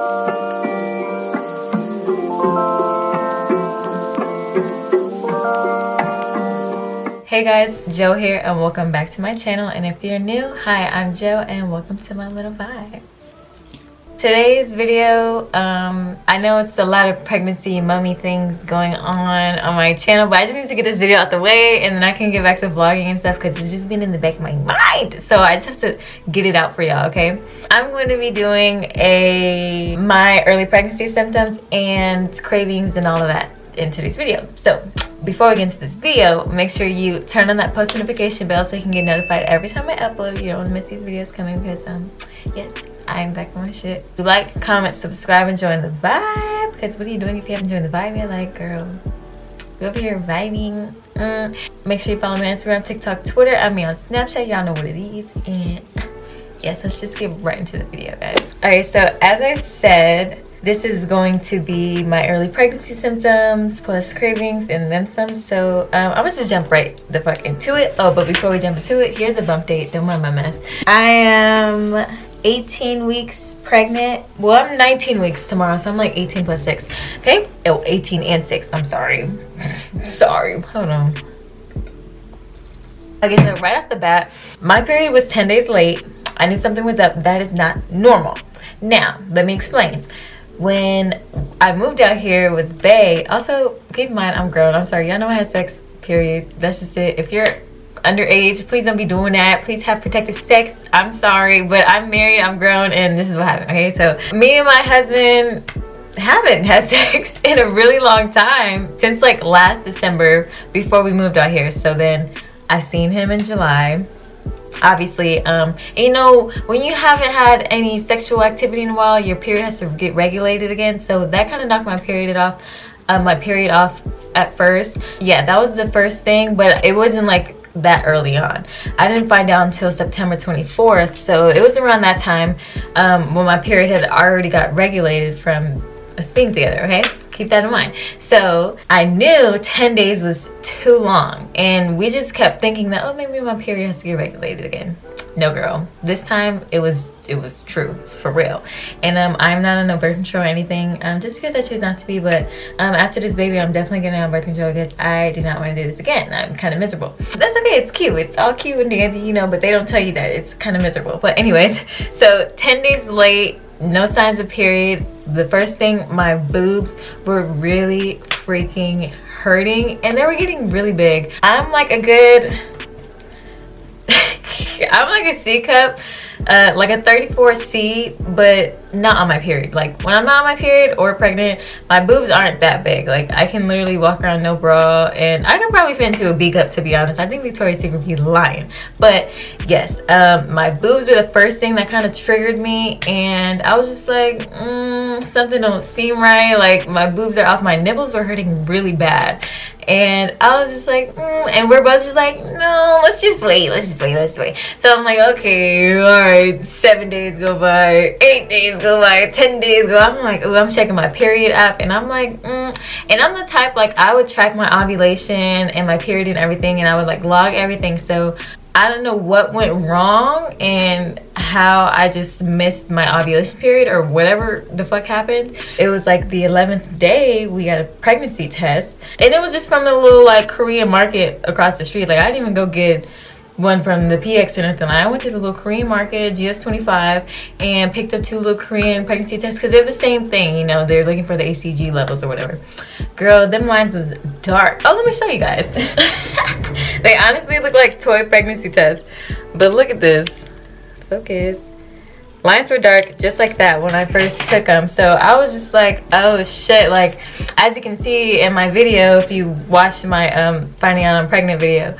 Hey guys, Joe here and welcome back to my channel. And if you're new, hi, I'm Joe and welcome to my little vibe. Today's video, I know it's a lot of pregnancy mummy things going on my channel, but I just need to get this video out the way and then I can get back to vlogging and stuff because it's just been in the back of my mind. So I just have to get it out for y'all, okay? I'm going to be doing my early pregnancy symptoms and cravings and all of that in today's video. So before we get into this video, make sure you turn on that post notification bell so you can get notified every time I upload. You don't want to miss these videos coming because yes, I'm back on my shit. Like, comment, subscribe, and join the vibe. Because what are you doing if you haven't joined the vibe yet? Like, girl, go over here vibing. Make sure you follow me on Instagram, TikTok, Twitter. I'm me on Snapchat. Y'all know what it is. And yes, let's just get right into the video, guys. Alright, so as I said, this is going to be my early pregnancy symptoms plus cravings and then some. So I'm gonna just jump right the fuck into it. Oh, but before we jump into it, here's a bump date. Don't mind my mess. I am 18 weeks pregnant. Well, I'm 19 weeks tomorrow, so I'm like 18 plus 6. Okay? Oh, 18 and 6. I'm sorry. Sorry. Hold on. Okay, so right off the bat, my period was 10 days late. I knew something was up. That is not normal. Now, let me explain. When I moved out here with Bae, also keep in mind I'm grown. I'm sorry, y'all know I had sex, period. That's just it. If you're underage, please don't be doing that. Please have protected sex. I'm sorry, but I'm married, I'm grown, and this is what happened. Okay, so me and my husband haven't had sex in a really long time, since like last December before we moved out here. So then I seen him in July. Obviously, you know, when you haven't had any sexual activity in a while, your period has to get regulated again. So that kind of knocked my period off at first. Yeah, that was the first thing, but it wasn't like that early on. I didn't find out until September 24th. So it was around that time when my period had already got regulated from us being together, okay? Keep that in mind. So I knew 10 days was too long, and we just kept thinking that, oh, maybe my period has to get regulated again. No, girl, this time it was true. It's for real. And I'm not on no birth control or anything, just because I choose not to be. But after this baby, I'm definitely getting on birth control because I do not want to do this again. I'm kind of miserable. That's okay. It's cute. It's all cute and dandy, you know, but they don't tell you that it's kind of miserable. But anyways, so 10 days late, no signs of period. The first thing, my boobs were really freaking hurting and they were getting really big. I'm like a good I'm like a C cup, like a 34C, but not on my period. Like when I'm not on my period or pregnant, my boobs aren't that big. Like I can literally walk around no bra, and I can probably fit into a B cup, to be honest. I think Victoria's Secret be lying, but yes, my boobs were the first thing that kind of triggered me, and I was just like, something don't seem right. Like my boobs are off. My nipples were hurting really bad. And I was just like, and we're both just like, no, let's just wait. So I'm like, okay, all right, 7 days go by, 8 days go by, 10 days go. I'm like, oh, I'm checking my period app, and I'm like, and I'm the type, like, I would track my ovulation and my period and everything, and I would like log everything. So I don't know what went wrong and how I just missed my ovulation period or whatever the fuck happened. It was like the 11th day we got a pregnancy test, and it was just from the little like Korean market across the street. Like I didn't even go get one from the PX or anything. I went to the little Korean market, GS25, and picked up 2 little Korean pregnancy tests because they're the same thing, you know, they're looking for the ACG levels or whatever. Girl, them lines was dark. Oh, let me show you guys. They honestly look like toy pregnancy tests, but look at this. Focus. Lines were dark just like that when I first took them. So I was just like, oh shit. Like as you can see in my video, if you watched my finding out I'm pregnant video,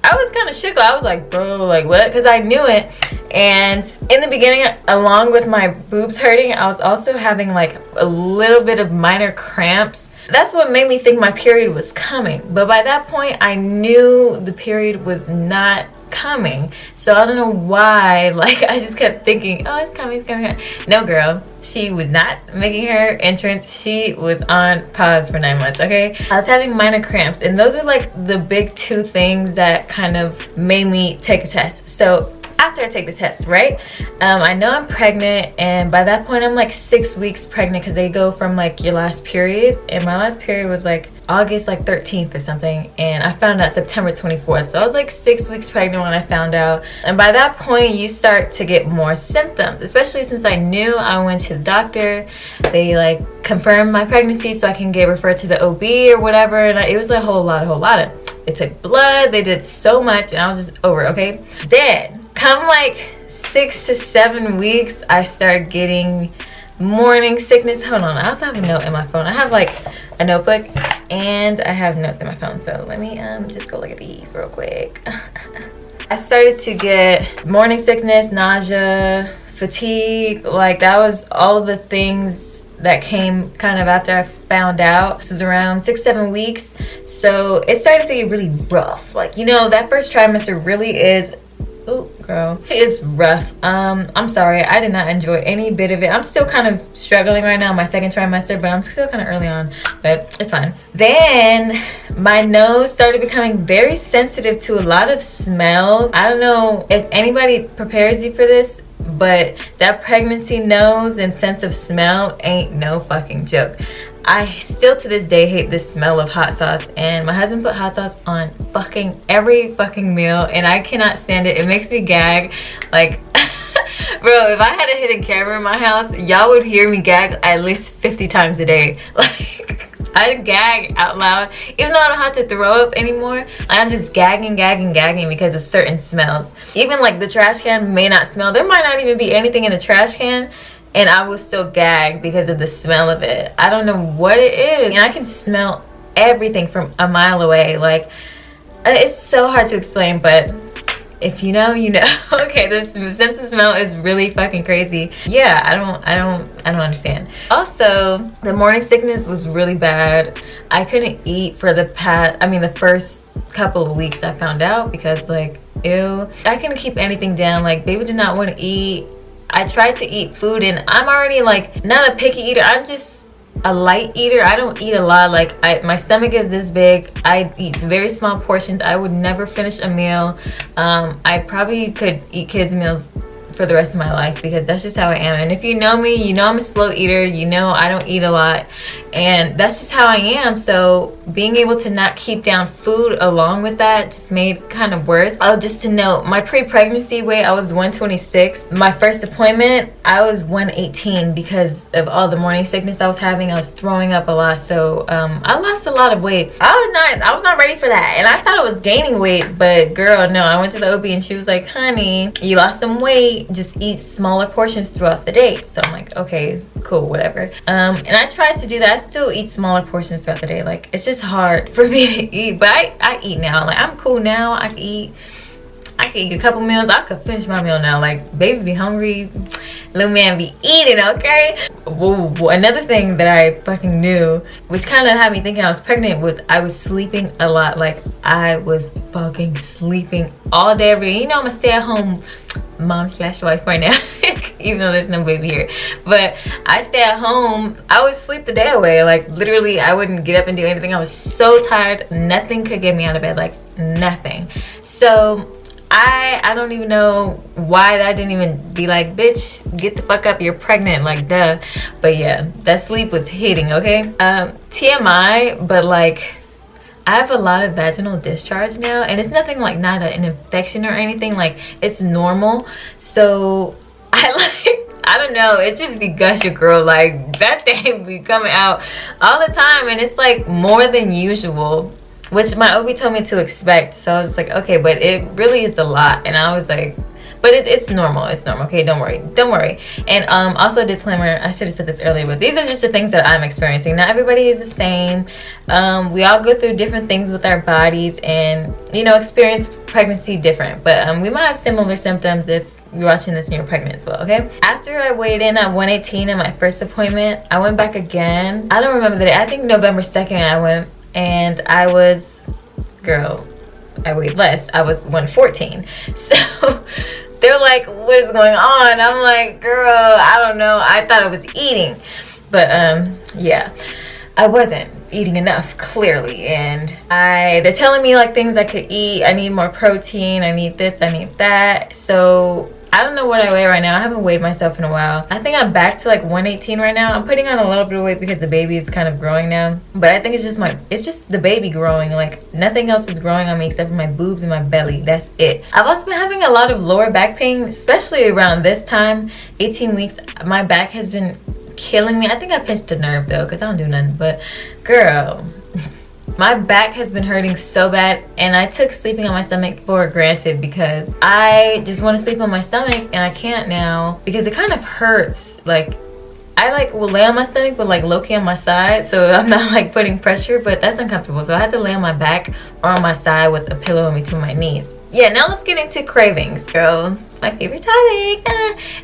I was kind of shook. I was like, bro, like what? Because I knew it. And in the beginning, along with my boobs hurting, I was also having like a little bit of minor cramps. That's what made me think my period was coming. But by that point, I knew the period was not coming. So I don't know why, like I just kept thinking, oh, it's coming, it's coming. No, girl, she was not making her entrance. She was on pause for 9 months. Okay, I was having minor cramps, and those are like the big 2 things that kind of made me take a test. So after I take the test, right? I know I'm pregnant, and by that point I'm like 6 weeks pregnant, because they go from like your last period, and my last period was like August like 13th or something, and I found out September 24th. So I was like 6 weeks pregnant when I found out. And by that point you start to get more symptoms, especially since I knew. I went to the doctor, they like confirmed my pregnancy so I can get referred to the OB or whatever, and it was a whole lot of they took blood, they did so much, and I was just over it, okay? Then come like 6 to 7 weeks, I started getting morning sickness. Hold on, I also have a note in my phone. I have like a notebook and I have notes in my phone, so let me just go look at these real quick. I started to get morning sickness, nausea, fatigue. Like that was all of the things that came kind of after I found out. This was around 6-7 weeks, so it started to get really rough. Like, you know, that first trimester really is, oh girl, it's rough. I'm sorry, I did not enjoy any bit of it. I'm still kind of struggling right now, my second trimester, but I'm still kind of early on, but it's fine. Then my nose started becoming very sensitive to a lot of smells. I don't know if anybody prepares you for this, but that pregnancy nose and sense of smell ain't no fucking joke. I still to this day hate this smell of hot sauce, and my husband put hot sauce on fucking every fucking meal, and I cannot stand it. It makes me gag. Like bro, if I had a hidden camera in my house, y'all would hear me gag at least 50 times a day. Like I gag out loud, even though I don't have to throw up anymore. I'm just gagging because of certain smells. Even like the trash can may not smell, there might not even be anything in the trash can, and I will still gag because of the smell of it. I don't know what it is, and I can smell everything from a mile away. Like it's so hard to explain, but if you know, you know. Okay, this sense of smell is really fucking crazy. Yeah, I don't understand. Also, the morning sickness was really bad. I couldn't eat for the first couple of weeks I found out, because like, ew, I couldn't keep anything down. Like baby did not want to eat. I tried to eat food, and I'm already like not a picky eater, I'm just a light eater. I don't eat a lot. Like my stomach is this big, I eat very small portions. I would never finish a meal. I probably could eat kids meals for the rest of my life, because that's just how I am. And if you know me, you know I'm a slow eater, you know I don't eat a lot, and that's just how I am. So being able to not keep down food along with that just made kind of worse. Oh, just to note, my pre-pregnancy weight, I was 126. My first appointment, I was 118 because of all the morning sickness I was having. I was throwing up a lot, so I lost a lot of weight. I was not ready for that, and I thought I was gaining weight, but girl, no. I went to the OB and she was like, honey, you lost some weight, just eat smaller portions throughout the day. So I'm like, okay, cool, whatever. And I tried to do that. I still eat smaller portions throughout the day. Like it's just hard for me to eat, but I eat now. Like I'm cool now. I can eat a couple meals. I could finish my meal now. Like baby be hungry, little man be eating, okay? Whoa, another thing that I fucking knew, which kind of had me thinking I was pregnant, was I was sleeping a lot. Like I was fucking sleeping all day every day. You know, I'm a stay-at-home mom/wife right now. Even though there's no baby here, but I stay at home. I would sleep the day away. Like literally I wouldn't get up and do anything. I was so tired, nothing could get me out of bed, like nothing. So I don't even know why I didn't even be like, bitch, get the fuck up, you're pregnant, like duh. But yeah, that sleep was hitting, okay? TMI, but like I have a lot of vaginal discharge now, and it's nothing like not an infection or anything. Like it's normal. So I don't know, it just be gushing, girl. Like that thing be coming out all the time, and it's like more than usual, which my OB told me to expect. So I was like, okay, but it really is a lot. And I was like, but it's normal, okay? Don't worry. And also, disclaimer, I should have said this earlier, but these are just the things that I'm experiencing. Not everybody is the same. We all go through different things with our bodies, and you know, experience pregnancy different, but we might have similar symptoms if you're watching this and you're pregnant as well, okay? After I weighed in at 118 in my first appointment, I went back again. I don't remember the day. I think November 2nd I went, and I was, girl, I weighed less. I was 114. So they're like, what is going on? I'm like, girl, I don't know. I thought I was eating. But yeah. I wasn't eating enough, clearly, and they're telling me like things I could eat. I need more protein, I need this, I need that. So I don't know what I weigh right now. I haven't weighed myself in a while. I think I'm back to like 118 right now. I'm putting on a little bit of weight because the baby is kind of growing now, but I think it's just the baby growing. Like nothing else is growing on me except for my boobs and my belly. That's it. I've also been having a lot of lower back pain, especially around this time, 18 weeks. My back has been killing me. I think I pinched a nerve though, because I don't do nothing, but girl, my back has been hurting so bad, and I took sleeping on my stomach for granted because I just want to sleep on my stomach, and I can't now because it kind of hurts. Like I like will lay on my stomach but like low-key on my side, so I'm not like putting pressure, but that's uncomfortable. So I had to lay on my back or on my side with a pillow in between my knees. Yeah, now let's get into cravings, girl. My favorite topic.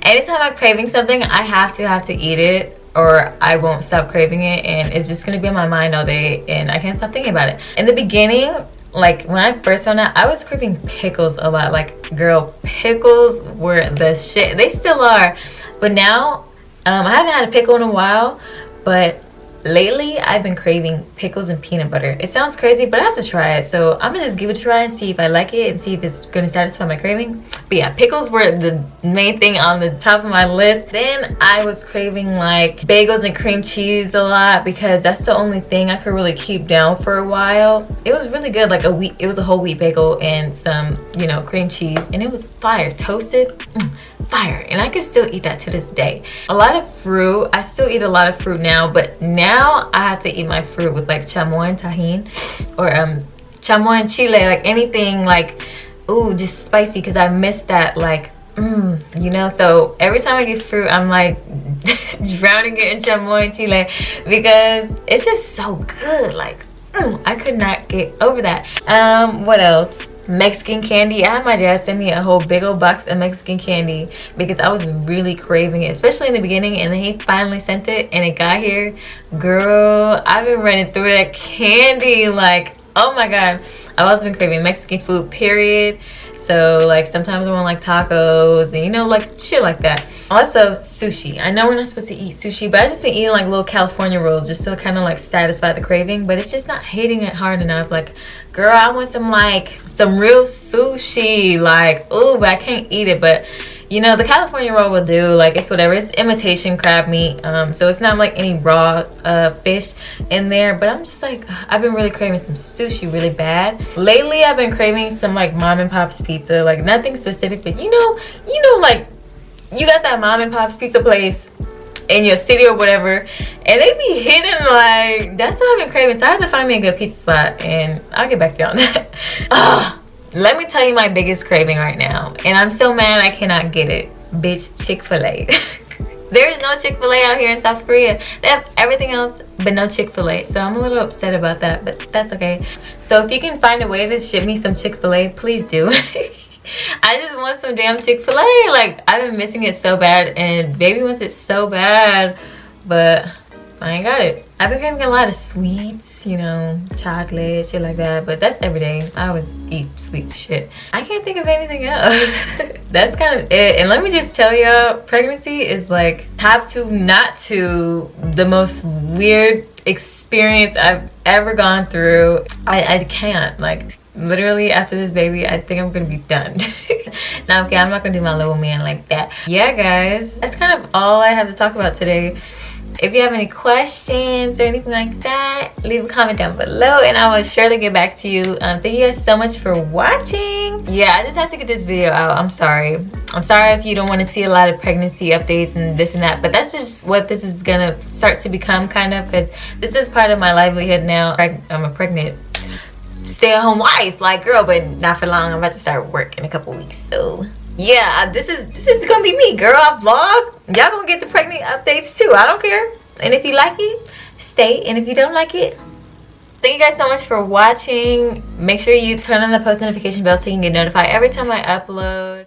Anytime I'm craving something, I have to eat it, or I won't stop craving it, and it's just gonna be on my mind all day and I can't stop thinking about it. In the beginning, like when I first found out, I was craving pickles a lot. Like girl, pickles were the shit. They still are, but now I haven't had a pickle in a while, but lately I've been craving pickles and peanut butter. It sounds crazy, but I have to try it, so I'm gonna just give it a try and see if I like it and see if it's gonna satisfy my craving. But yeah, pickles were the main thing on the top of my list. Then I was craving like bagels and cream cheese a lot because that's the only thing I could really keep down for a while. It was really good, like it was a whole wheat bagel and some, you know, cream cheese, and it was fire, toasted. Fire, and I can still eat that to this day. A lot of fruit, I still eat a lot of fruit now, but now I have to eat my fruit with like chamoy and tahini, or chamoy and chile, like anything like, ooh, just spicy, because I miss that, like, you know. So every time I get fruit, I'm like drowning it in chamoy and chile because it's just so good. Like, I could not get over that. What else? Mexican candy. I had my dad send me a whole big old box of Mexican candy because I was really craving it, especially in the beginning, and then he finally sent it and it got here. Girl, I've been running through that candy like, oh my god. I've also been craving Mexican food, period. So like sometimes I want like tacos and, you know, like shit like that. Also sushi. I know we're not supposed to eat sushi, but I just been eating like little California rolls just to kind of like satisfy the craving, but it's just not hitting it hard enough. Like, girl, I want some real sushi. Like, ooh, but I can't eat it. But you know, the California roll will do. Like, it's whatever. It's imitation crab meat, so it's not like any raw fish in there. But I'm just like, I've been really craving some sushi really bad lately. I've been craving some like mom and pop's pizza. Like nothing specific, but you know, like you got that mom and pop's pizza place in your city or whatever, and they be hitting, like, that's what I've been craving. So I have to find me a good pizza spot, and I'll get back to you on that. Let me tell you my biggest craving right now, and I'm so mad I cannot get it. Bitch, Chick-fil-A. There is no Chick-fil-A out here in South Korea. They have everything else but no Chick-fil-A, so I'm a little upset about that, but that's okay. So if you can find a way to ship me some Chick-fil-A, please do. I just want some damn Chick-fil-A. Like, I've been missing it so bad, and baby wants it so bad, but I ain't got it. I've been craving a lot of sweets, you know, chocolate, shit like that, but that's every day. I always eat sweet shit. I can't think of anything else. That's kind of it. And let me just tell y'all, pregnancy is like top two, not two, the most weird experience I've ever gone through. I can't, like, literally after this baby, I think I'm gonna be done. Now, okay, I'm not gonna do my little man like that. Yeah, guys, that's kind of all I have to talk about today. If you have any questions or anything like that, leave a comment down below and I will surely get back to you. Thank you guys so much for watching. Yeah, I just have to get this video out. I'm sorry if you don't want to see a lot of pregnancy updates and this and that, but that's just what this is gonna start to become, kind of, because this is part of my livelihood now. I'm a pregnant stay-at-home wife, like, girl, but not for long. I'm about to start work in a couple weeks, so yeah, this is gonna be me, girl. I vlog. Y'all gonna get the pregnant updates too. I don't care. And if you like it, stay. And if you don't like it, thank you guys so much for watching. Make sure you turn on the post notification bell so you can get notified every time I upload.